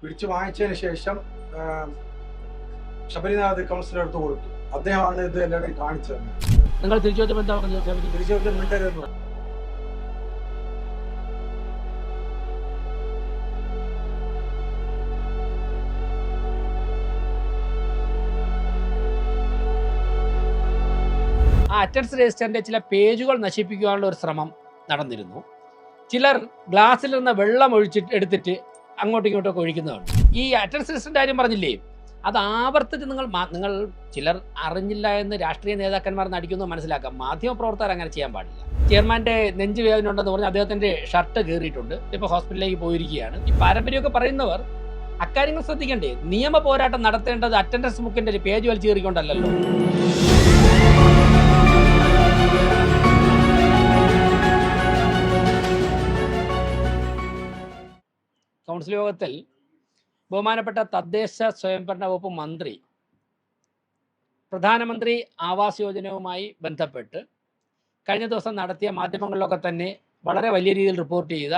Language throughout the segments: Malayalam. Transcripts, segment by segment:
പിടിച്ചു വാങ്ങിച്ചതിന് ശേഷം ശബരിനാഥ് കൗൺസിലർ എടുത്ത് കൊടുത്തു. അദ്ദേഹമാണ് ഇത് എല്ലാവരും കാണിച്ചത്. നിങ്ങൾ തിരിച്ചു വെച്ചപ്പോൾ എന്താ പറഞ്ഞത്? തിരിച്ചു വെച്ചാൽ മിണ്ടരുതെന്ന് പറഞ്ഞു. ആ അറ്റൻഡൻസ് രജിസ്റ്ററിന്റെ ചില പേജുകൾ നശിപ്പിക്കാനുള്ള ഒരു ശ്രമം നടന്നിരുന്നു. ചിലർ ഗ്ലാസ്സിൽ നിന്ന് വെള്ളം എടുത്തിട്ട് അങ്ങോട്ടും ഇങ്ങോട്ടൊക്കെ ഒഴിക്കുന്നതാണ്. ഈ അറ്റൻഡൻസ് രജിസ്റ്ററിന്റെ കാര്യം പറഞ്ഞില്ലേ, അത് ആവർത്തിച്ച് നിങ്ങൾ ചിലർ അറിഞ്ഞില്ല എന്ന് രാഷ്ട്രീയ നേതാക്കന്മാർ നടിക്കുന്നത് മനസ്സിലാക്കാം. മാധ്യമപ്രവർത്തകർ അങ്ങനെ ചെയ്യാൻ പാടില്ല. ചെയർമാന്റെ നെഞ്ച് വേദന ഉണ്ടെന്ന് പറഞ്ഞ് അദ്ദേഹത്തിന്റെ ഷർട്ട് കീറിയിട്ടുണ്ട്, ഇപ്പോൾ ഹോസ്പിറ്റലിലേക്ക് പോയിരിക്കുകയാണ്. ഈ പാരമ്പര്യമൊക്കെ പറയുന്നവർ അക്കാര്യങ്ങൾ ശ്രദ്ധിക്കണ്ടേ? നിയമ പോരാട്ടം നടത്തേണ്ടത് അറ്റൻഡൻസ് ബുക്കിന്റെ ഒരു പേജ് വലിച്ചു കീറിക്കൊണ്ടല്ലോ. കൗൺസിൽ യോഗത്തിൽ ബഹുമാനപ്പെട്ട തദ്ദേശ സ്വയംഭരണ വകുപ്പ് മന്ത്രി പ്രധാനമന്ത്രി ആവാസ് യോജനയുമായി ബന്ധപ്പെട്ട് കഴിഞ്ഞ ദിവസം നടത്തിയ മാധ്യമങ്ങളിലൊക്കെ തന്നെ വളരെ വലിയ രീതിയിൽ റിപ്പോർട്ട് ചെയ്ത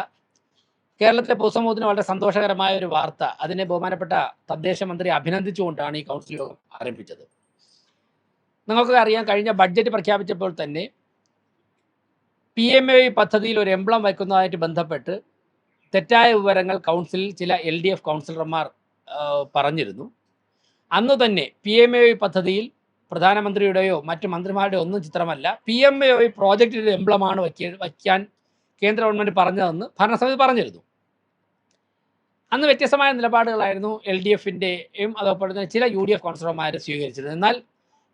കേരളത്തിലെ പൊതുസമൂഹത്തിന് വളരെ സന്തോഷകരമായ ഒരു വാർത്ത, അതിനെ ബഹുമാനപ്പെട്ട തദ്ദേശ മന്ത്രി അഭിനന്ദിച്ചുകൊണ്ടാണ് ഈ കൗൺസിൽ യോഗം ആരംഭിച്ചത്. നിങ്ങൾക്കൊക്കെ അറിയാം, കഴിഞ്ഞ ബഡ്ജറ്റ് പ്രഖ്യാപിച്ചപ്പോൾ തന്നെ PMAY പദ്ധതിയിൽ ഒരു എംബ്ലം വയ്ക്കുന്നതായിട്ട് ബന്ധപ്പെട്ട് തെറ്റായ വിവരങ്ങൾ കൗൺസിലിൽ ചില LDF കൗൺസിലർമാർ പറഞ്ഞിരുന്നു. അന്ന് തന്നെ PMAY പദ്ധതിയിൽ പ്രധാനമന്ത്രിയുടെയോ മറ്റു മന്ത്രിമാരുടെയോ ഒന്നും ചിത്രമല്ല, PMAY പ്രോജക്റ്റിൻ്റെ എംബ്ലമാണ് വയ്ക്കാൻ കേന്ദ്ര ഗവൺമെൻറ് പറഞ്ഞതെന്ന് ഭരണസമിതി പറഞ്ഞിരുന്നു. അന്ന് വ്യത്യസ്തമായ നിലപാടുകളായിരുന്നു LDFിൻ്റെയും അതോടൊപ്പം തന്നെ ചില UDF കൗൺസിലർമാർ സ്വീകരിച്ചത്. എന്നാൽ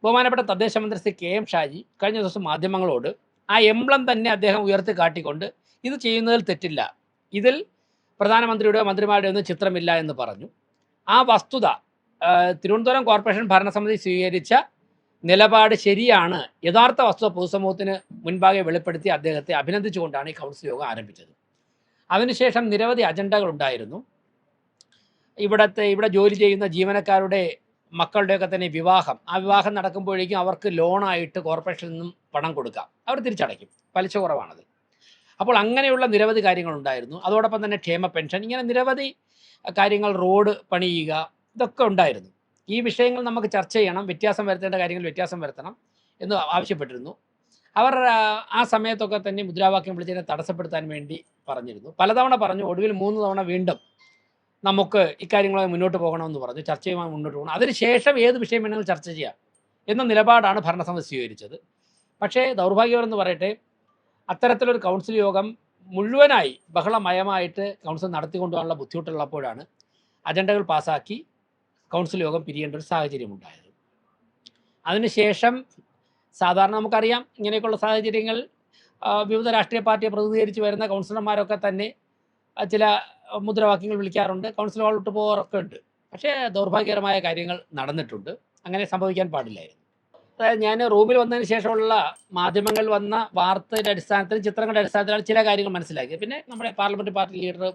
ബഹുമാനപ്പെട്ട തദ്ദേശ മന്ത്രി ശ്രീ KM ഷാജി കഴിഞ്ഞ ദിവസം മാധ്യമങ്ങളോട് ആ എംബ്ലം തന്നെ അദ്ദേഹം ഉയർത്തി കാട്ടിക്കൊണ്ട് ഇത് ചെയ്യുന്നതിൽ തെറ്റില്ല, ഇതിൽ പ്രധാനമന്ത്രിയുടെയോ മന്ത്രിമാരുടെയോ ഒന്നും ചിത്രമില്ല എന്ന് പറഞ്ഞു. ആ വസ്തുത തിരുവനന്തപുരം കോർപ്പറേഷൻ ഭരണസമിതി സ്വീകരിച്ച നിലപാട് ശരിയാണ്, യഥാർത്ഥ വസ്തുത പൊതുസമൂഹത്തിന് മുൻപാകെ വെളിപ്പെടുത്തി അദ്ദേഹത്തെ അഭിനന്ദിച്ചുകൊണ്ടാണ് ഈ കൗൺസിൽ യോഗം ആരംഭിച്ചത്. അതിനുശേഷം നിരവധി അജണ്ടകൾ ഉണ്ടായിരുന്നു. ഇവിടെ ജോലി ചെയ്യുന്ന ജീവനക്കാരുടെ മക്കളുടെയൊക്കെ തന്നെ വിവാഹം, ആ വിവാഹം നടക്കുമ്പോഴേക്കും അവർക്ക് ലോണായിട്ട് കോർപ്പറേഷനിൽ നിന്നും പണം കൊടുക്കാം, അവർ തിരിച്ചടയ്ക്കും, പലിശ കുറവാണത്. അപ്പോൾ അങ്ങനെയുള്ള നിരവധി കാര്യങ്ങളുണ്ടായിരുന്നു. അതോടൊപ്പം തന്നെ ക്ഷേമ പെൻഷൻ, ഇങ്ങനെ നിരവധി കാര്യങ്ങൾ, റോഡ് പണിയുക, ഇതൊക്കെ ഉണ്ടായിരുന്നു. ഈ വിഷയങ്ങൾ നമുക്ക് ചർച്ച ചെയ്യണം, വ്യത്യാസം വരുത്തേണ്ട കാര്യങ്ങൾ വ്യത്യാസം വരുത്തണം എന്ന് ആവശ്യപ്പെട്ടിരുന്നു. അവർ ആ സമയത്തൊക്കെ തന്നെ മുദ്രാവാക്യം വിളിച്ചതിനെ തടസ്സപ്പെടുത്താൻ വേണ്ടി പറഞ്ഞിരുന്നു. പലതവണ പറഞ്ഞു, ഒടുവിൽ 3 തവണ വീണ്ടും നമുക്ക് ഇക്കാര്യങ്ങളുമായി മുന്നോട്ട് പോകണമെന്ന് പറഞ്ഞു, ചർച്ചയുമായി മുന്നോട്ട് പോകണം, അതിനുശേഷം ഏത് വിഷയം വേണമെങ്കിലും ചർച്ച ചെയ്യാം എന്ന നിലപാടാണ് ഭരണസമിതി സ്വീകരിച്ചത്. പക്ഷേ ദൗർഭാഗ്യമെന്ന് പറയട്ടെ, അത്തരത്തിലൊരു കൗൺസിൽ യോഗം മുഴുവനായി ബഹളമയമായിട്ട് കൗൺസിൽ നടത്തിക്കൊണ്ടുപോകാനുള്ള ബുദ്ധിമുട്ടുള്ളപ്പോഴാണ് അജണ്ടകൾ പാസ്സാക്കി കൗൺസിൽ യോഗം പിരിയേണ്ട ഒരു സാഹചര്യം ഉണ്ടായത്. അതിനുശേഷം സാധാരണ നമുക്കറിയാം, ഇങ്ങനെയൊക്കെയുള്ള സാഹചര്യങ്ങൾ വിവിധ രാഷ്ട്രീയ പാർട്ടിയെ പ്രതിനിധീകരിച്ച് വരുന്ന കൗൺസിലർമാരൊക്കെ തന്നെ ചില മുദ്രാവാക്യങ്ങൾ വിളിക്കാറുണ്ട്, കൗൺസിൽ ഹാളിലോട്ട് പോകാറൊക്കെ ഉണ്ട്. പക്ഷേ ദൗർഭാഗ്യകരമായ കാര്യങ്ങൾ നടന്നിട്ടുണ്ട്, അങ്ങനെ സംഭവിക്കാൻ പാടില്ലായിരുന്നു. അതായത് ഞാൻ റൂമിൽ വന്നതിന് ശേഷമുള്ള മാധ്യമങ്ങളിൽ വന്ന വാർത്തയുടെ അടിസ്ഥാനത്തിൽ, ചിത്രങ്ങളുടെ അടിസ്ഥാനത്തിലാണ് ചില കാര്യങ്ങൾ മനസ്സിലാക്കിയത്. പിന്നെ നമ്മുടെ പാർലമെൻറ്റ് പാർട്ടി ലീഡർ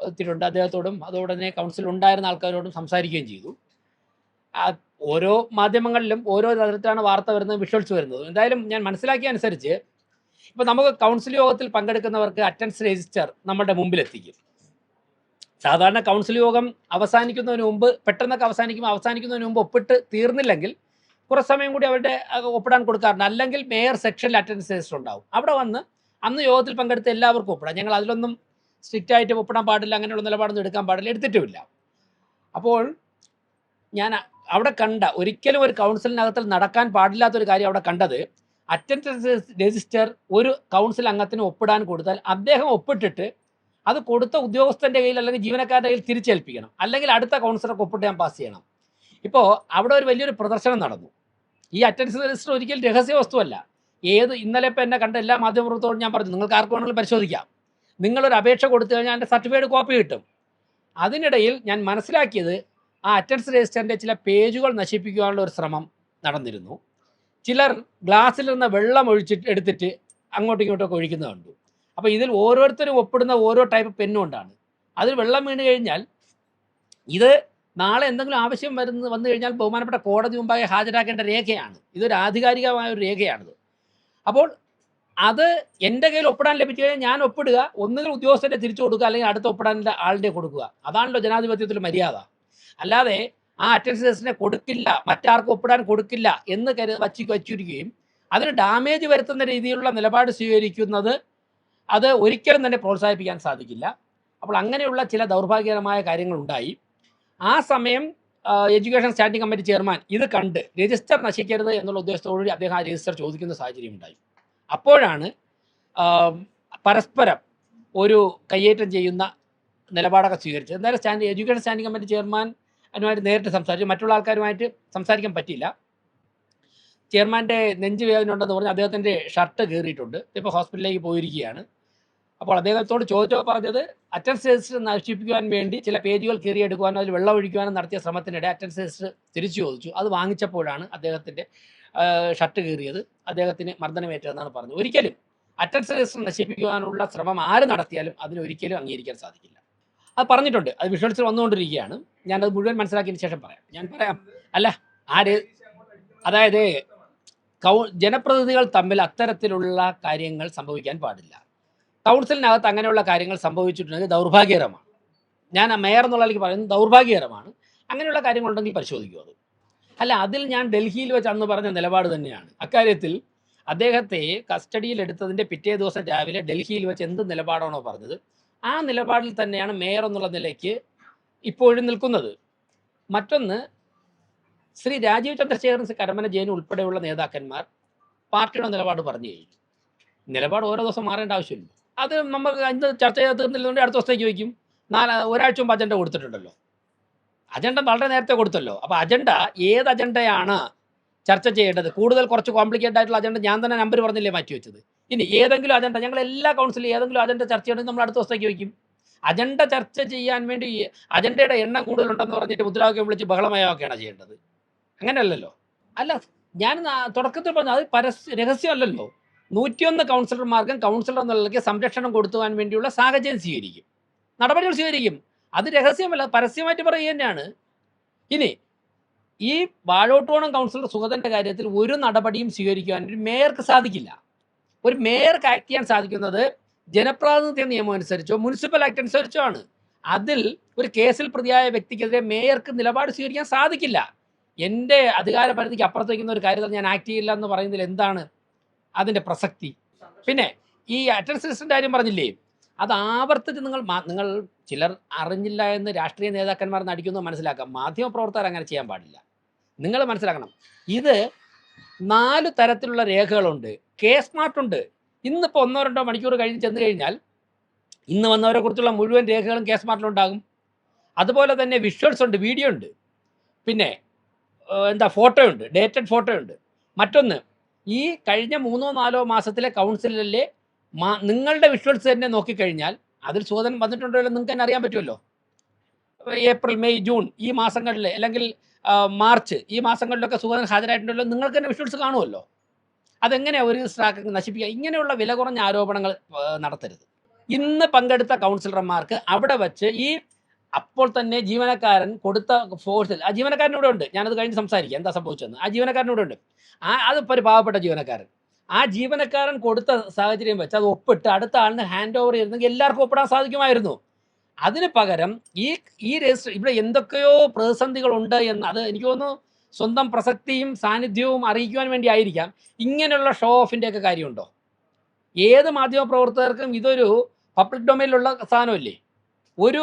എത്തിയിട്ടുണ്ട്, അദ്ദേഹത്തോടും അതോടെ തന്നെ കൗൺസിൽ ഉണ്ടായിരുന്ന ആൾക്കാരോടും സംസാരിക്കുകയും ചെയ്തു. ഓരോ മാധ്യമങ്ങളിലും ഓരോ തരത്തിലാണ് വാർത്ത വരുന്നത്, വിഷ്വൽസ് വരുന്നത്. എന്തായാലും ഞാൻ മനസ്സിലാക്കിയ അനുസരിച്ച് ഇപ്പോൾ നമുക്ക് കൗൺസിൽ യോഗത്തിൽ പങ്കെടുക്കുന്നവർക്ക് അറ്റൻഡൻസ് രജിസ്റ്റർ നമ്മുടെ മുമ്പിലെത്തിക്കും. സാധാരണ കൗൺസിൽ യോഗം അവസാനിക്കുന്നതിന് മുമ്പ്, പെട്ടെന്നൊക്കെ അവസാനിക്കുന്നതിന് മുമ്പ് ഒപ്പിട്ട് തീർന്നില്ലെങ്കിൽ കുറച്ച് സമയം കൂടി അവരുടെ ഒപ്പിടാൻ കൊടുക്കാറുണ്ട്. അല്ലെങ്കിൽ മേയർ സെക്ഷനിൽ അറ്റൻഡൻസ് രജിസ്റ്റർ ഉണ്ടാവും, അവിടെ വന്ന് അന്ന് യോഗത്തിൽ പങ്കെടുത്ത എല്ലാവർക്കും ഒപ്പിടാം. ഞങ്ങൾ അതിലൊന്നും സ്ട്രിക്റ്റ് ആയിട്ട് ഒപ്പിടാൻ പാടില്ല, അങ്ങനെയുള്ള നിലപാടൊന്നും എടുക്കാൻ പാടില്ല, എടുത്തിട്ടുമില്ല. അപ്പോൾ ഞാൻ അവിടെ ഒരിക്കലും ഒരു കൗൺസിലിനകത്തിൽ നടക്കാൻ പാടില്ലാത്തൊരു കാര്യം അവിടെ കണ്ടത്, അറ്റൻഡൻസ് രജിസ്റ്റർ ഒരു കൗൺസിൽ അംഗത്തിന് ഒപ്പിടാൻ കൊടുത്താൽ അദ്ദേഹം ഒപ്പിട്ടിട്ട് അത് കൊടുത്ത ഉദ്യോഗസ്ഥൻ്റെ കയ്യിൽ അല്ലെങ്കിൽ ജീവനക്കാരുടെ കയ്യിൽ തിരിച്ചേൽപ്പിക്കണം, അല്ലെങ്കിൽ അടുത്ത കൗൺസിലർക്ക് ഒപ്പിട്ട് ഞാൻ പാസ് ചെയ്യണം. ഇപ്പോൾ അവിടെ ഒരു വലിയൊരു പ്രദർശനം നടന്നു. ഈ അറ്റൻഡൻസ് രജിസ്റ്റർ ഒരിക്കലും രഹസ്യ വസ്തുവല്ല. ഇന്നലെ ഇപ്പോൾ എന്നെ കണ്ട എല്ലാ മാധ്യമപ്രവർത്തകരോടും ഞാൻ പറഞ്ഞു, നിങ്ങൾക്ക് ആർക്ക് വേണമെങ്കിലും പരിശോധിക്കാം, നിങ്ങളൊരു അപേക്ഷ കൊടുത്തു കഴിഞ്ഞാൽ എൻ്റെ സർട്ടിഫിക്കറ്റ് കോപ്പി കിട്ടും. അതിനിടയിൽ ഞാൻ മനസ്സിലാക്കിയത്, ആ അറ്റൻഡൻസ് രജിസ്റ്ററിൻ്റെ ചില പേജുകൾ നശിപ്പിക്കാനുള്ള ഒരു ശ്രമം നടന്നിരുന്നു. ചിലർ ഗ്ലാസ്സിൽ നിന്ന് വെള്ളം എടുത്തിട്ട് അങ്ങോട്ടും ഇങ്ങോട്ടൊക്കെ ഒഴിക്കുന്നത് കണ്ടു. അപ്പോൾ ഇതിൽ ഓരോരുത്തരും ഒപ്പിടുന്ന ഓരോ ടൈപ്പ് പെന്നും കൊണ്ടാണ്. അതിൽ വെള്ളം വീണ് കഴിഞ്ഞാൽ ഇത് നാളെ എന്തെങ്കിലും ആവശ്യം വന്നു കഴിഞ്ഞാൽ ബഹുമാനപ്പെട്ട കോടതി മുമ്പാകെ ഹാജരാക്കേണ്ട രേഖയാണ്. ഇതൊരു ആധികാരികമായ ഒരു രേഖയാണിത്. അപ്പോൾ അത് എൻ്റെ കയ്യിൽ ഒപ്പിടാൻ ലഭിച്ചു കഴിഞ്ഞാൽ ഞാൻ ഒപ്പിടുക, ഒന്നുകിൽ ഉദ്യോഗസ്ഥരെ തിരിച്ചു കൊടുക്കുക, അല്ലെങ്കിൽ അടുത്ത ഒപ്പിടാൻ ആളിനെ കൊടുക്കുക. അതാണല്ലോ ജനാധിപത്യത്തിൽ മര്യാദ. അല്ലാതെ ആ അറ്റൻഡൻസിനെ കൊടുക്കില്ല, മറ്റാർക്കും ഒപ്പിടാൻ കൊടുക്കില്ല എന്ന് വച്ചിരിക്കുകയും അതിന് ഡാമേജ് വരുത്തുന്ന രീതിയിലുള്ള നിലപാട് സ്വീകരിക്കുന്നത് അത് ഒരിക്കലും തന്നെ പ്രോത്സാഹിപ്പിക്കാൻ സാധിക്കില്ല. അപ്പോൾ അങ്ങനെയുള്ള ചില ദൗർഭാഗ്യകരമായ കാര്യങ്ങളുണ്ടായി. ആ സമയം എഡ്യൂക്കേഷൻ സ്റ്റാൻഡിംഗ് കമ്മിറ്റി ചെയർമാൻ ഇത് കണ്ട് രജിസ്റ്റർ നശിക്കരുത് എന്നുള്ള ഉദ്ദേശത്തോടുകൂടി അദ്ദേഹം ആ രജിസ്റ്റർ ചോദിക്കുന്ന സാഹചര്യം ഉണ്ടായി. അപ്പോഴാണ് പരസ്പരം ഒരു കയ്യേറ്റം ചെയ്യുന്ന നിലപാടൊക്കെ സ്വീകരിച്ചത്. എന്തായാലും എഡ്യൂക്കേഷൻ സ്റ്റാൻഡിംഗ് കമ്മിറ്റി ചെയർമാൻ അതിനുമായിട്ട് നേരിട്ട് സംസാരിച്ചു. മറ്റുള്ള ആൾക്കാരുമായിട്ട് സംസാരിക്കാൻ പറ്റിയില്ല. ചെയർമാൻ്റെ നെഞ്ച് വേദന ഉണ്ടെന്ന് പറഞ്ഞ് അദ്ദേഹത്തിൻ്റെ ഷർട്ട് കീറിയിട്ടുണ്ട്, ഇപ്പോൾ ഹോസ്പിറ്റലിലേക്ക് പോയിരിക്കുകയാണ്. അപ്പോൾ അദ്ദേഹത്തോട് ചോദിച്ചപ്പോൾ പറഞ്ഞത് അറ്റൻഡൻസ് രജിസ്റ്റർ നശിപ്പിക്കുവാൻ വേണ്ടി ചില പേജുകൾ കീറിയെടുക്കുവാനും അതിൽ വെള്ളം ഒഴിക്കുവാനും നടത്തിയ ശ്രമത്തിനിടെ അറ്റൻഡൻസ് രജിസ്റ്റർ തിരിച്ചു ചോദിച്ചു. അത് വാങ്ങിച്ചപ്പോഴാണ് അദ്ദേഹത്തിൻ്റെ ഷർട്ട് കീറിയത്, അദ്ദേഹത്തിന് മർദ്ദനമേറ്റതെന്നാണ് പറഞ്ഞത്. ഒരിക്കലും അറ്റൻഡൻസ് രജിസ്റ്റർ നശിപ്പിക്കുവാനുള്ള ശ്രമം ആര് നടത്തിയാലും അതിനൊരിക്കലും അംഗീകരിക്കാൻ സാധിക്കില്ല. അത് പറഞ്ഞിട്ടുണ്ട്, അത് വിഷ്വൽസിൽ വന്നുകൊണ്ടിരിക്കുകയാണ്. ഞാനത് മുഴുവൻ മനസ്സിലാക്കിയതിന് ശേഷം പറയാം. ഞാൻ പറയാം. അല്ല, അതായത് ജനപ്രതിനിധികൾ തമ്മിൽ അത്തരത്തിലുള്ള കാര്യങ്ങൾ സംഭവിക്കാൻ പാടില്ല. കൗൺസിലിനകത്ത് അങ്ങനെയുള്ള കാര്യങ്ങൾ സംഭവിച്ചിട്ടുണ്ടെങ്കിൽ ദൗർഭാഗ്യകരമാണ്. ഞാൻ മേയർ എന്നുള്ളതിലേക്ക് പറയുന്നത് ദൗർഭാഗ്യകരമാണ്. അങ്ങനെയുള്ള കാര്യങ്ങളുണ്ടെങ്കിൽ പരിശോധിക്കും. അത് അല്ല, അതിൽ ഞാൻ ഡൽഹിയിൽ വെച്ച് അന്ന് പറഞ്ഞ നിലപാട് തന്നെയാണ്. അക്കാര്യത്തിൽ അദ്ദേഹത്തെ കസ്റ്റഡിയിൽ എടുത്തതിൻ്റെ പിറ്റേ ദിവസം രാവിലെ ഡൽഹിയിൽ വെച്ച് എന്ത് നിലപാടാണോ പറഞ്ഞത് ആ നിലപാടിൽ തന്നെയാണ് മേയർ എന്നുള്ള നിലയ്ക്ക് ഇപ്പോഴും നിൽക്കുന്നത്. മറ്റൊന്ന്, ശ്രീ രാജീവ് ചന്ദ്രശേഖരൻ, കരമന ജയൻ ഉൾപ്പെടെയുള്ള നേതാക്കന്മാർ പാർട്ടിയുടെ നിലപാട് പറഞ്ഞു കഴിഞ്ഞു. നിലപാട് ഓരോ ദിവസം മാറേണ്ട ആവശ്യമില്ല. അത് നമുക്ക് ഇന്ന് ചർച്ച ചെയ്ത് തീർന്നില്ലെന്നുണ്ടെങ്കിൽ അടുത്ത ദിവസത്തേക്ക് വയ്ക്കും. ഒരാഴ്ച മുമ്പ് അജണ്ട കൊടുത്തിട്ടുണ്ടല്ലോ, അജണ്ട വളരെ നേരത്തെ കൊടുത്തല്ലോ. അപ്പോൾ അജണ്ട ഏത് അജണ്ടയാണ് ചർച്ച ചെയ്യേണ്ടത്? കുറച്ച് കോംപ്ലിക്കേറ്റഡ് ആയിട്ടുള്ള അജണ്ട ഞാൻ തന്നെ നമ്പർ പറഞ്ഞില്ലേ മാറ്റി വെച്ചത്. ഇനി ഏതെങ്കിലും അജണ്ട, ഞങ്ങൾ എല്ലാ കൗൺസിലും ഏതെങ്കിലും അജണ്ട ചർച്ച ചെയ്യണമെങ്കിൽ നമ്മൾ അടുത്ത ദിവസത്തേക്ക് വയ്ക്കും. അജണ്ട ചർച്ച ചെയ്യാൻ വേണ്ടി അജണ്ടയുടെ എണ്ണം കൂടുതലുണ്ടെന്ന് പറഞ്ഞിട്ട് മുദ്രാവാക്യം വിളിച്ച് ബഹളമയമൊക്കെയാണ് ചെയ്യേണ്ടത്. അങ്ങനെയല്ലല്ലോ. അല്ല, ഞാൻ തുടക്കത്തിൽ പറഞ്ഞു, അത് രഹസ്യമല്ലല്ലോ. 101 കൗൺസിലർമാർക്കും കൗൺസിലർ എന്നുള്ളതിലേക്ക് സംരക്ഷണം കൊടുത്തുവാൻ വേണ്ടിയുള്ള സാഹചര്യം സ്വീകരിക്കും, നടപടികൾ സ്വീകരിക്കും. അത് രഹസ്യമല്ല, പരസ്യമായിട്ട് പറയുക തന്നെയാണ്. ഇനി ഈ വാഴോട്ടുകോണം കൗൺസിലർ സുഗതൻ്റെ കാര്യത്തിൽ ഒരു നടപടിയും സ്വീകരിക്കുവാൻ ഒരു മേയർക്ക് സാധിക്കില്ല. ഒരു മേയർക്ക് ആക്ട് ചെയ്യാൻ സാധിക്കുന്നത് ജനപ്രാതിനിധ്യ നിയമം അനുസരിച്ചോ മുനിസിപ്പൽ ആക്ട് അനുസരിച്ചോ ആണ്. അതിൽ ഒരു കേസിൽ പ്രതിയായ വ്യക്തിക്കെതിരെ മേയർക്ക് നിലപാട് സ്വീകരിക്കാൻ സാധിക്കില്ല. എൻ്റെ അധികാര പരിധിക്ക് അപ്പുറത്തേക്കുന്ന ഒരു കാര്യത്തിൽ ഞാൻ ആക്ട് ചെയ്യില്ല എന്ന് പറയുന്നതിൽ എന്താണ് അതിൻ്റെ പ്രസക്തി? പിന്നെ ഈ അറ്റൻഡൻസ് രജിസ്റ്ററിൻ്റെ കാര്യം പറഞ്ഞില്ലേ, അത് ആവർത്തിച്ച് നിങ്ങൾ ചിലർ അറിഞ്ഞില്ല എന്ന് രാഷ്ട്രീയ നേതാക്കന്മാർ നടിക്കുന്നത് മനസ്സിലാക്കാം. മാധ്യമപ്രവർത്തകർ അങ്ങനെ ചെയ്യാൻ പാടില്ല. നിങ്ങൾ മനസ്സിലാക്കണം, ഇത് 4 തരത്തിലുള്ള രേഖകളുണ്ട്. സ്മാർട്ടുണ്ട്. ഇന്നിപ്പോൾ 1-2 മണിക്കൂർ കഴിഞ്ഞ് ചെന്ന് കഴിഞ്ഞാൽ ഇന്ന് വന്നവരെ കുറിച്ചുള്ള മുഴുവൻ രേഖകളും സ്മാർട്ടിലുണ്ടാകും. അതുപോലെ തന്നെ വിഷ്വൽസ് ഉണ്ട്, വീഡിയോ ഉണ്ട്, പിന്നെ ഫോട്ടോ ഉണ്ട്, ഡേറ്റഡ് ഫോട്ടോ ഉണ്ട്. മറ്റൊന്ന്, ഈ കഴിഞ്ഞ 3-4 മാസത്തിലെ കൗൺസിലിലെ നിങ്ങളുടെ വിഷ്വൽസ് തന്നെ നോക്കിക്കഴിഞ്ഞാൽ അതിൽ സുഗതൻ വന്നിട്ടുണ്ടോ എന്ന് നിങ്ങൾക്ക് തന്നെ അറിയാൻ പറ്റുമല്ലോ. ഏപ്രിൽ, മെയ്, ജൂൺ ഈ മാസങ്ങളിൽ, അല്ലെങ്കിൽ മാർച്ച് ഈ മാസങ്ങളിലൊക്കെ സുഗതൻ ഹാജരായിട്ടുണ്ടല്ലോ, നിങ്ങൾക്ക് തന്നെ വിഷ്വൽസ് കാണുമല്ലോ. അതെങ്ങനെയാണ് ഒരു നശിപ്പിക്കുക? ഇങ്ങനെയുള്ള വില കുറഞ്ഞ ആരോപണങ്ങൾ നടത്തരുത്. ഇന്ന് പങ്കെടുത്ത കൗൺസിലർമാർക്ക് അവിടെ വച്ച് അപ്പോൾ തന്നെ ജീവനക്കാരൻ കൊടുത്ത ഫോഴ്സിൽ, ആ ജീവനക്കാരനൂടെ ഉണ്ട്, ഞാനത് കഴിഞ്ഞ് സംസാരിക്കാം എന്താ സംഭവിച്ചതെന്ന്. ആ ജീവനക്കാരനൂടെ ഉണ്ട്. അതിപ്പോൾ ഒരു പാവപ്പെട്ട ജീവനക്കാരൻ, ആ ജീവനക്കാരൻ കൊടുത്ത സാഹചര്യം വെച്ച് അത് ഒപ്പിട്ട് അടുത്ത ആളിന് ഹാൻഡ് ഓവർ ചെയ്തിരുന്നെങ്കിൽ എല്ലാവർക്കും ഒപ്പിടാൻ സാധിക്കുമായിരുന്നു. അതിന് പകരം ഈ രജിസ്റ്റർ ഇവിടെ എന്തൊക്കെയോ പ്രതിസന്ധികളുണ്ട് എന്ന്, അത് എനിക്ക് തോന്നുന്നു സ്വന്തം പ്രസക്തിയും സാന്നിധ്യവും അറിയിക്കുവാൻ വേണ്ടി ആയിരിക്കാം. ഇങ്ങനെയുള്ള ഷോ ഓഫിൻ്റെയൊക്കെ കാര്യമുണ്ടോ? ഏത് മാധ്യമപ്രവർത്തകർക്കും ഇതൊരു പബ്ലിക് ഡൊമൈനിലുള്ള സാധനമല്ലേ. ഒരു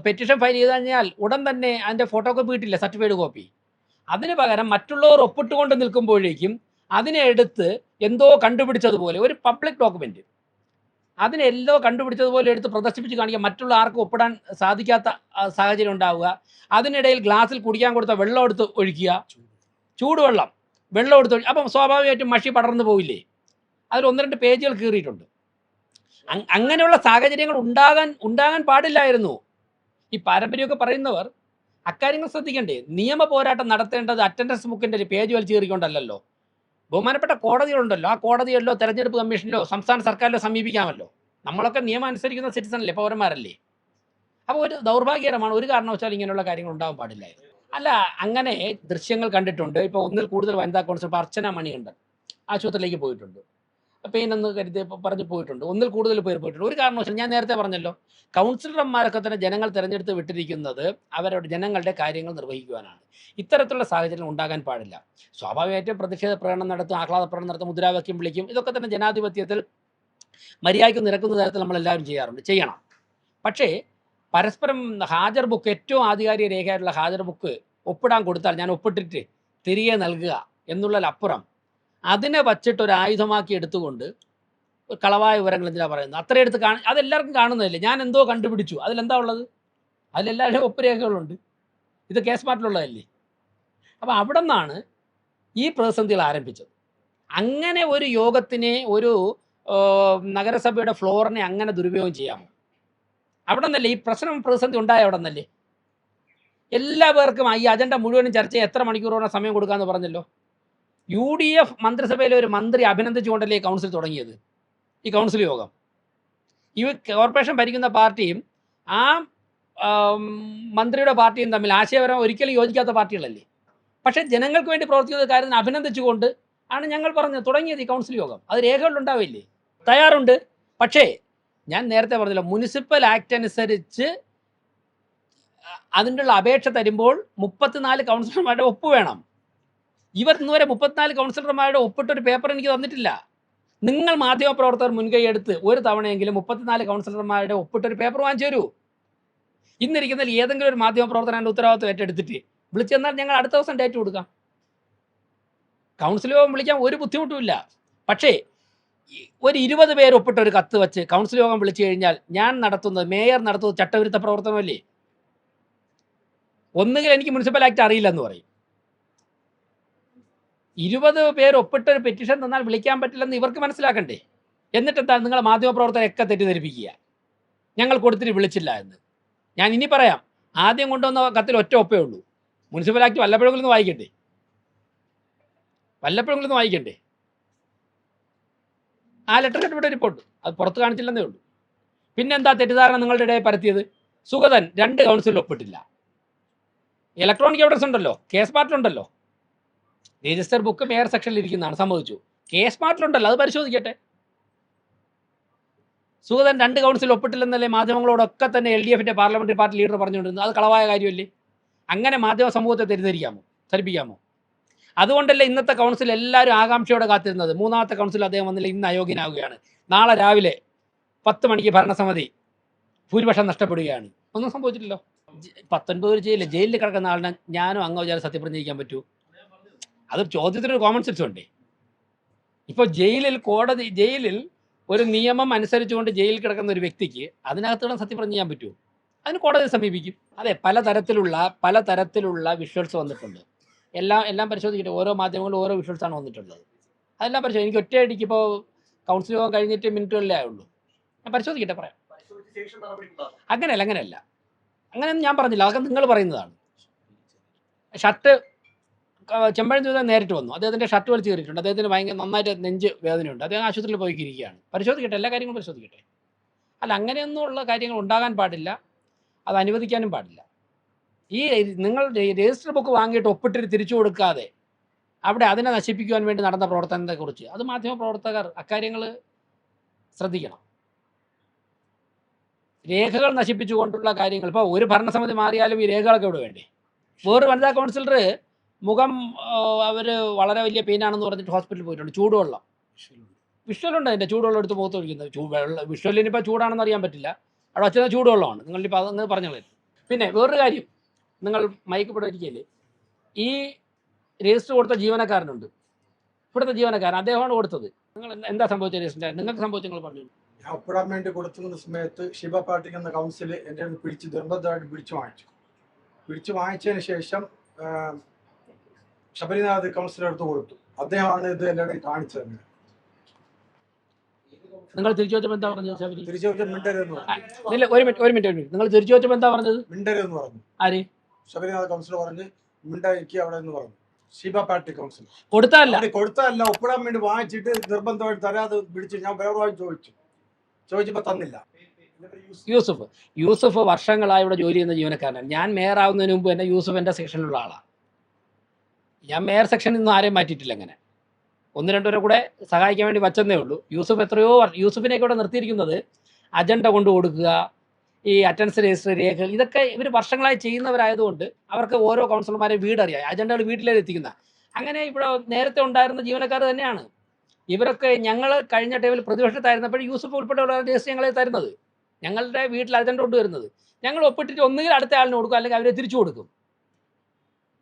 പെറ്റീഷൻ ഫയൽ ചെയ്ത് കഴിഞ്ഞാൽ ഉടൻ തന്നെ അതിൻ്റെ ഫോട്ടോ കോപ്പി കിട്ടില്ല, സർട്ടിഫൈഡ് കോപ്പി. അതിന് പകരം മറ്റുള്ളവർ ഒപ്പിട്ടുകൊണ്ട് നിൽക്കുമ്പോഴേക്കും അതിനെ എടുത്ത് എന്തോ കണ്ടുപിടിച്ചതുപോലെ, ഒരു പബ്ലിക് ഡോക്യുമെൻ്റ് അതിനെല്ലോ കണ്ടുപിടിച്ചതുപോലെ എടുത്ത് പ്രദർശിപ്പിച്ച് കാണിക്കുക, മറ്റുള്ള ആർക്കും ഒപ്പിടാൻ സാധിക്കാത്ത സാഹചര്യം ഉണ്ടാവുക. അതിനിടയിൽ ഗ്ലാസ്സിൽ കുടിക്കാൻ കൊടുത്ത വെള്ളം എടുത്ത് ഒഴിക്കുക, ചൂടുവെള്ളം, വെള്ളം എടുത്ത് അപ്പം സ്വാഭാവികമായിട്ടും മഷി പടർന്നു പോവില്ലേ. അതിൽ 1-2 പേജുകൾ കീറിയിട്ടുണ്ട്. അങ്ങനെയുള്ള സാഹചര്യങ്ങൾ ഉണ്ടാകാൻ പാടില്ലായിരുന്നു. ഈ പാരമ്പര്യമൊക്കെ പറയുന്നവർ അക്കാര്യങ്ങൾ ശ്രദ്ധിക്കണ്ടേ? നിയമ പോരാട്ടം നടത്തേണ്ടത് അറ്റൻഡൻസ് ബുക്കിൻ്റെ ഒരു പേജ് വലിച്ചു കീറിക്കൊണ്ടല്ലോ. ബഹുമാനപ്പെട്ട കോടതികളുണ്ടല്ലോ, ആ കോടതിയല്ലോ തെരഞ്ഞെടുപ്പ് കമ്മീഷനിലോ സംസ്ഥാന സർക്കാരിലോ സമീപിക്കാമല്ലോ. നമ്മളൊക്കെ നിയമം അനുസരിക്കുന്ന സിറ്റിസണല്ലേ, പൗരന്മാരല്ലേ. അപ്പോൾ ഒരു ദൗർഭാഗ്യകരമാണ്. ഒരു കാരണവശാലും ഇങ്ങനെയുള്ള കാര്യങ്ങൾ ഉണ്ടാകാൻ പാടില്ലായിരുന്നു. അല്ല, അങ്ങനെ ദൃശ്യങ്ങൾ കണ്ടിട്ടുണ്ട്. ഇപ്പോൾ 1-ൽ കൂടുതൽ വനിതാ കൗൺസിലർ, ഇപ്പോൾ അർച്ചന മണികണ്ഠൻ ആശുപത്രിയിലേക്ക് പോയിട്ടുണ്ട്. പെയിൻ എന്ന് കരുതി പറഞ്ഞ് പോയിട്ടുണ്ട്. ഒന്നിൽ കൂടുതൽ പേർ പോയിട്ടുണ്ട്. ഒരു കാരണവശാലും ഞാൻ നേരത്തെ പറഞ്ഞല്ലോ, കൗൺസിലർമാരൊക്കെ തന്നെ ജനങ്ങൾ തിരഞ്ഞെടുത്ത് വിട്ടിരിക്കുന്നത് അവരുടെ ജനങ്ങളുടെ കാര്യങ്ങൾ നിർവഹിക്കുവാനാണ്. ഇത്തരത്തിലുള്ള സാഹചര്യം ഉണ്ടാകാൻ പാടില്ല. സ്വാഭാവികമായിട്ടും പ്രതിഷേധ പ്രകടനം നടത്തും, ആഹ്ലാദ പ്രകടനം നടത്തും, മുദ്രാവാക്യം വിളിക്കും. ഇതൊക്കെ തന്നെ ജനാധിപത്യത്തിൽ മര്യാദയ്ക്ക് നിരക്കുന്ന തരത്തിൽ നമ്മളെല്ലാവരും ചെയ്യാറുണ്ട്, ചെയ്യണം. പക്ഷേ പരസ്പരം ഹാജർ ബുക്ക്, ഏറ്റവും ആധികാരിക രേഖയായിട്ടുള്ള ഹാജർ ബുക്ക് ഒപ്പിടാൻ കൊടുത്താൽ ഞാൻ ഒപ്പിട്ടിട്ട് തിരികെ നൽകുക എന്നുള്ളതിലപ്പുറം അതിനെ വച്ചിട്ട് ഒരു ആയുധമാക്കി എടുത്തുകൊണ്ട് കളവായ വിവരങ്ങൾ എന്തിനാണ് പറയുന്നത്? അത്രയും എടുത്ത് അതെല്ലാവർക്കും കാണുന്നതല്ലേ. ഞാൻ എന്തോ കണ്ടുപിടിച്ചു, അതിലെന്താ ഉള്ളത്? അതിലെല്ലാവരുടെയും ഒപ്പുരേഖകളുണ്ട്. ഇത് കേസ് മാറ്റിലുള്ളതല്ലേ. അപ്പോൾ അവിടെ നിന്നാണ് ഈ പ്രതിസന്ധികൾ ആരംഭിച്ചത്. അങ്ങനെ ഒരു യോഗത്തിനെ, ഒരു നഗരസഭയുടെ ഫ്ലോറിനെ അങ്ങനെ ദുരുപയോഗം ചെയ്യാമോ? അവിടെ നിന്നല്ലേ ഈ പ്രതിസന്ധി ഉണ്ടായ അവിടെ നിന്നല്ലേ. എല്ലാ പേർക്കും ഈ അജണ്ട മുഴുവനും ചർച്ച ചെയ്യാൻ എത്ര മണിക്കൂറോടെ സമയം കൊടുക്കാമെന്ന് പറഞ്ഞല്ലോ. UDF മന്ത്രിസഭയിലെ ഒരു മന്ത്രി അഭിനന്ദിച്ചുകൊണ്ടല്ലേ ഈ കൗൺസിൽ തുടങ്ങിയത്, ഈ കൗൺസിൽ യോഗം. ഈ കോർപ്പറേഷൻ ഭരിക്കുന്ന പാർട്ടിയും ആ മന്ത്രിയുടെ പാർട്ടിയും തമ്മിൽ ആശയപരം ഒരിക്കലും യോജിക്കാത്ത പാർട്ടികളല്ലേ. പക്ഷേ ജനങ്ങൾക്ക് വേണ്ടി പ്രവർത്തിക്കുന്ന കാര്യത്തിന് അഭിനന്ദിച്ചുകൊണ്ട് ആണ് ഞങ്ങൾ പറഞ്ഞത് തുടങ്ങിയത് ഈ കൗൺസിൽ യോഗം. അത് രേഖകളിലുണ്ടാവില്ലേ? തയ്യാറുണ്ട്. പക്ഷേ ഞാൻ നേരത്തെ പറഞ്ഞല്ലോ, മുനിസിപ്പൽ ആക്ട് അനുസരിച്ച് അതിൻ്റെ അപേക്ഷ തരുമ്പോൾ 34 കൗൺസിലർമാരുടെ ഒപ്പ് വേണം. ഇവർ ഇന്നുവരെ 34 കൗൺസിലർമാരുടെ ഒപ്പിട്ടൊരു പേപ്പർ എനിക്ക് തന്നിട്ടില്ല. നിങ്ങൾ മാധ്യമപ്രവർത്തകർ മുൻകൈ എടുത്ത് ഒരു തവണയെങ്കിലും 34 കൗൺസിലർമാരുടെ ഒപ്പിട്ടൊരു പേപ്പർ വാങ്ങിച്ചു തരൂ. ഇന്നിരിക്കുന്നതിൽ ഏതെങ്കിലും ഒരു മാധ്യമപ്രവർത്തകൻ്റെ ഉത്തരവാദിത്വം ഏറ്റെടുത്തിട്ട് വിളിച്ചെന്നാൽ ഞങ്ങൾ അടുത്ത ദിവസം ഡേറ്റ് കൊടുക്കാം. കൗൺസിൽ യോഗം വിളിക്കാൻ ഒരു ബുദ്ധിമുട്ടുമില്ല. പക്ഷേ ഒരു 20 പേര് ഒപ്പിട്ട ഒരു കത്ത് വെച്ച് കൗൺസിൽ യോഗം വിളിച്ചു കഴിഞ്ഞാൽ മേയർ നടത്തുന്നത് ചട്ടവിരുദ്ധ പ്രവർത്തനമല്ലേ. ഒന്നുകിൽ എനിക്ക് മുനിസിപ്പൽ ആക്ട് അറിയില്ല എന്ന് പറയും. 20 പേര് ഒപ്പിട്ട ഒരു പെറ്റീഷൻ തന്നാൽ വിളിക്കാൻ പറ്റില്ലെന്ന് ഇവർക്ക് മനസ്സിലാക്കണ്ടേ? എന്നിട്ട് എന്താ നിങ്ങളെ മാധ്യമപ്രവർത്തകരൊക്കെ തെറ്റിദ്ധരിപ്പിക്കുക, ഞങ്ങൾ കൊടുത്തിട്ട് വിളിച്ചില്ല എന്ന്. ഞാൻ ഇനി പറയാം, ആദ്യം കൊണ്ടുവന്ന കത്തിൽ ഒറ്റ ഒപ്പേ ഉള്ളൂ. മുനിസിപ്പൽ ആക്ട് വല്ലപ്പോഴെങ്കിലും വായിക്കണ്ടേ? ആ ലെറ്റർ കെട്ടിവിടെ റിപ്പോർട്ട് അത് പുറത്ത് കാണിച്ചില്ലെന്നേ ഉള്ളൂ. പിന്നെന്താ തെറ്റിദ്ധാരണ നിങ്ങളുടെ ഇടയിൽ പരത്തിയത്? സുഗതൻ 2 കൗൺസിലിൽ ഒപ്പിട്ടില്ല. ഇലക്ട്രോണിക് എവിഡൻസ് ഉണ്ടല്ലോ, കേസ് മാറ്റിലുണ്ടല്ലോ. രജിസ്റ്റർ ബുക്ക് മേയർ സെക്ഷനിൽ ഇരിക്കുന്നതാണ്, സമ്മതിച്ചു. കേസ് മാറ്റിലുണ്ടല്ലോ, അത് പരിശോധിക്കട്ടെ. സുഗതൻ 2 കൗൺസിൽ ഒപ്പിട്ടില്ലെന്നല്ലേ മാധ്യമങ്ങളോടൊക്കെ തന്നെ LDFന്റെ പാർലമെന്ററി പാർട്ടി ലീഡർ പറഞ്ഞുകൊണ്ടിരുന്നത്. അത് കളവായ കാര്യമല്ലേ? അങ്ങനെ മാധ്യമ സമൂഹത്തെ ധരിപ്പിക്കാമോ? അതുകൊണ്ടല്ലേ ഇന്നത്തെ കൗൺസിൽ എല്ലാവരും ആകാംക്ഷയോടെ കാത്തിരുന്നത്. 3ാമത്തെ കൗൺസിൽ അദ്ദേഹം വന്നില്ല, ഇന്ന് അയോഗ്യനാവുകയാണ്. നാളെ രാവിലെ 10 മണിക്ക് ഭരണസമിതി ഭൂരിപക്ഷം നഷ്ടപ്പെടുകയാണ്. ഒന്നും സംഭവിച്ചിട്ടില്ലോ. 19 ജയിലിൽ കിടക്കുന്ന ആളിനെ ഞാനും അംഗവിചാരം സത്യപ്രതിജ്ഞ ചെയ്യാൻ പറ്റൂ? അത് ചോദ്യത്തിനൊരു കോമൺ സെൻസ് ഉണ്ടേ. ഇപ്പോൾ ജയിലിൽ ഒരു നിയമം അനുസരിച്ചുകൊണ്ട് ജയിലിൽ കിടക്കുന്ന ഒരു വ്യക്തിക്ക് അതിനകത്തുള്ള സത്യപ്രതിജ്ഞ ചെയ്യാൻ പറ്റുമോ? അതിന് കോടതിയെ സമീപിക്കും. അതെ, പലതരത്തിലുള്ള വിഷ്വൽസ് വന്നിട്ടുണ്ട്. എല്ലാം പരിശോധിക്കട്ടെ. ഓരോ മാധ്യമങ്ങളും ഓരോ വിഷ്വൽസാണ് വന്നിട്ടുള്ളത്. അതെല്ലാം പരിശോധിക്കും. എനിക്ക് ഒറ്റയടിക്ക് ഇപ്പോൾ കൗൺസിൽ യോഗം കഴിഞ്ഞിട്ട് മിനിറ്റുകളിലേ ആയുള്ളൂ. ഞാൻ പരിശോധിക്കട്ടെ, പറയാം. അങ്ങനെയല്ല അങ്ങനെയൊന്നും ഞാൻ പറഞ്ഞില്ല, അതൊക്കെ നിങ്ങൾ പറയുന്നതാണ്. ഷർട്ട് ചെമ്പഴം ചെയ്താൽ നേരിട്ട് വന്നു, അദ്ദേഹത്തിൻ്റെ ഷർട്ട് വലിച്ച് കയറിയിട്ടുണ്ട്. അദ്ദേഹത്തിന് ഭയങ്കര നന്നായിട്ട് നെഞ്ച് വേദനയുണ്ട്. അദ്ദേഹം ആശുപത്രിയിൽ പോയിരിക്കുകയാണ്. പരിശോധിക്കട്ടെ, എല്ലാ കാര്യങ്ങളും പരിശോധിക്കട്ടെ. അല്ല, അങ്ങനെയൊന്നുമുള്ള കാര്യങ്ങൾ ഉണ്ടാകാൻ പാടില്ല, അത് അനുവദിക്കാനും പാടില്ല. ഈ നിങ്ങൾ രജിസ്റ്റർ ബുക്ക് വാങ്ങിയിട്ട് ഒപ്പിട്ടിട്ട് തിരിച്ചു കൊടുക്കാതെ അവിടെ അതിനെ നശിപ്പിക്കുവാൻ വേണ്ടി നടന്ന പ്രവർത്തനത്തെക്കുറിച്ച് അത് മാധ്യമപ്രവർത്തകർ അക്കാര്യങ്ങൾ ശ്രദ്ധിക്കണം. രേഖകൾ നശിപ്പിച്ചുകൊണ്ടുള്ള കാര്യങ്ങൾ, ഇപ്പോൾ ഒരു ഭരണസമിതി മാറിയാലും ഈ രേഖകളൊക്കെ ഇവിടെ വേണ്ടേ? വേറൊരു വനിതാ കൗൺസിലർ മുഖം അവർ വളരെ വലിയ പെയിനാണെന്ന് പറഞ്ഞിട്ട് ഹോസ്പിറ്റലിൽ പോയിട്ടുണ്ട്. ചൂടുവെള്ളം വിഷ്വലുണ്ട്, അതിൻ്റെ ചൂടുവെള്ളം എടുത്ത് മുഖത്ത് ഒഴിക്കുന്നത്. വിഷ്വലിനിപ്പോൾ ചൂടാണെന്ന് അറിയാൻ പറ്റില്ല, അവിടെ വച്ചത് ചൂടുവെള്ളമാണ്. നിങ്ങളിപ്പോൾ അതൊന്ന് പറഞ്ഞോളൂ. പിന്നെ വേറൊരു കാര്യം, നിങ്ങൾ മയക്കപ്പെട്ടിരിക്കല്ലേ, ഈ രജിസ്റ്റർ കൊടുത്ത ജീവനക്കാരനുണ്ട്, ഇവിടുത്തെ ജീവനക്കാരൻ, അദ്ദേഹമാണ് കൊടുത്തത്. നിങ്ങൾ എന്താ സംഭവിച്ചത്? രജിസ്റ്റർ നിങ്ങൾക്ക് സംഭവിച്ചു, നിങ്ങൾ പറഞ്ഞു. ഞാൻ ഒപ്പിടാൻ വേണ്ടി കൊടുത്തുന്ന സമയത്ത് ഷിബ പാർട്ടിക്ക് എന്ന കൗൺസിൽ എൻ്റെ നിർബന്ധമായിട്ട് പിടിച്ചു വാങ്ങിച്ചതിന് ശേഷം ശബരിനാഥ് കൗൺസിലർ എടുത്ത് കൊടുത്തു. അദ്ദേഹമാണ് ഇത് എല്ലാവരും കാണിച്ചത്. നിങ്ങൾ തിരിച്ചു വെച്ചപ്പോൾ എന്താ പറഞ്ഞത്? തിരിച്ചു വെച്ചാൽ മിണ്ടരെന്ന് പറഞ്ഞു. ഇല്ല, ഒരു മിനിറ്റ്. നിങ്ങൾ തിരിച്ചു വെച്ചപ്പോൾ എന്താ പറഞ്ഞത്? മിണ്ടരെന്ന് പറഞ്ഞു. ആര്? ശബരിനാഥ് കൗൺസിലർ പറഞ്ഞ് മിണ്ടായിരിക്കും അവിടെ എന്ന് പറഞ്ഞു. ഷിബ പാർട്ടി കൗൺസിലർ കൊടുത്തല്ല, ഒപ്പിടാൻ വേണ്ടി വാങ്ങിച്ചിട്ട് നിർബന്ധമായിട്ട് തരാതെ പിടിച്ച് ഞാൻ വേറെ ചോദിച്ചപ്പോൾ തന്നില്ല. യൂസഫ് വർഷങ്ങളായി ഇവിടെ ജോലി ചെയ്യുന്ന ജീവനക്കാരനാണ്. ഞാൻ മേയർ ആവുന്നതിന് മുമ്പ് തന്നെ യൂസഫ് എൻ്റെ സെക്ഷനിലുള്ള ആളാണ്. ഞാൻ മേയർ സെക്ഷനിൽ നിന്ന് ആരെയും മാറ്റിയിട്ടില്ല. അങ്ങനെ ഒന്ന് രണ്ടുപേരെ കൂടെ സഹായിക്കാൻ വേണ്ടി വച്ചെന്നേ ഉള്ളൂ. യൂസഫ് എത്രയോ യൂസഫിനെ കൂടെ നിർത്തിയിരിക്കുന്നത് അജണ്ട കൊണ്ട് കൊടുക്കുക, ഈ അറ്റൻഡൻസ് രജിസ്റ്റർ രേഖകൾ, ഇതൊക്കെ ഇവർ വർഷങ്ങളായി ചെയ്യുന്നവരായതുകൊണ്ട് അവർക്ക് ഓരോ കൗൺസിലർമാരെ വീടറിയാം, അജണ്ടകൾ വീട്ടിലേക്ക് എത്തിക്കുന്ന. അങ്ങനെ ഇവിടെ നേരത്തെ ഉണ്ടായിരുന്ന ജീവനക്കാർ തന്നെയാണ് ഇവരൊക്കെ. ഞങ്ങൾ കഴിഞ്ഞ ടൈമിൽ പ്രതിപക്ഷത്തായിരുന്നപ്പോൾ യൂസഫ് ഉൾപ്പെടെയുള്ള രജിസ്റ്റർ ഞങ്ങളെ തരുന്നത്, ഞങ്ങളുടെ വീട്ടിൽ അജണ്ട കൊണ്ടുവരുന്നത്. ഞങ്ങൾ ഒപ്പിട്ടിട്ട് ഒന്നുകിൽ അടുത്ത ആളിന് കൊടുക്കും, അല്ലെങ്കിൽ അവരെ തിരിച്ചു കൊടുക്കും.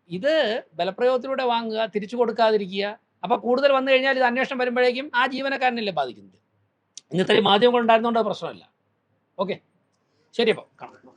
ഇത് ബലപ്രയോഗത്തിലൂടെ വാങ്ങുക, തിരിച്ചു കൊടുക്കാതിരിക്കുക. അപ്പോൾ കൂടുതൽ വന്നു കഴിഞ്ഞാൽ ഇത് അന്വേഷണം വരുമ്പോഴേക്കും ആ ജീവനക്കാരനല്ലേ ബാധിക്കുന്നത്. ഇന്നത്തെ മാധ്യമങ്ങൾ ഉണ്ടായിരുന്നതുകൊണ്ട് പ്രശ്നമില്ല. ഓക്കെ, ശരി, അപ്പോൾ കാണാം.